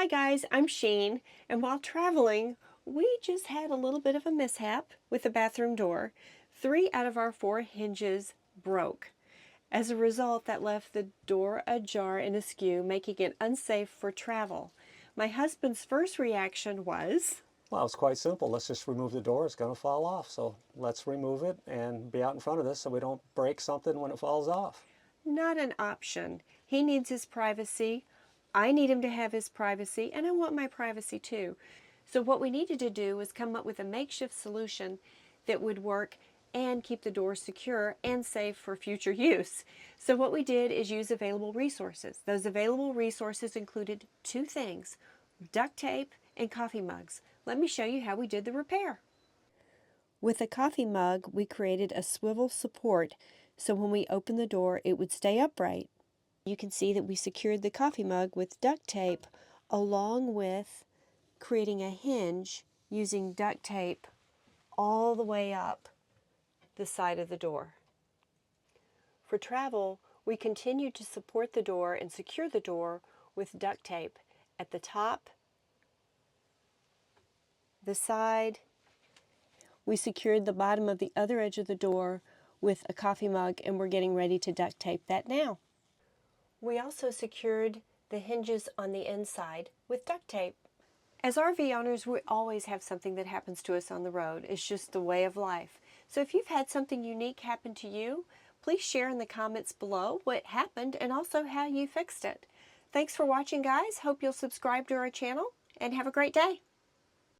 Hi guys, I'm Sheen, and while traveling, we just had a little bit of a mishap with the bathroom door. 3 out of our 4 hinges broke. As a result, that left the door ajar and askew, making it unsafe for travel. My husband's first reaction was, Well, it's quite simple. Let's just remove the door. It's going to fall off. So let's remove it and be out in front of this so we don't break something when it falls off. not an option. He needs his privacy. I need him to have his privacy, and I want my privacy too. So what we needed to do was come up with a makeshift solution that would work and keep the door secure and safe for future use. So what we did is use available resources. Those available resources included 2 things: duct tape and coffee mugs. Let me show you how we did the repair. With a coffee mug, we created a swivel support so when we opened the door, it would stay upright. You can see that we secured the coffee mug with duct tape along with creating a hinge using duct tape all the way up the side of the door. For travel, we continued to support the door and secure the door with duct tape at the top, the side. We secured the bottom of the other edge of the door with a coffee mug, and we're getting ready to duct tape that now. We also secured the hinges on the inside with duct tape. As RV owners, we always have something that happens to us on the road. It's just the way of life. So if you've had something unique happen to you, please share in the comments below what happened and also how you fixed it. Thanks for watching, guys. Hope you'll subscribe to our channel and have a great day.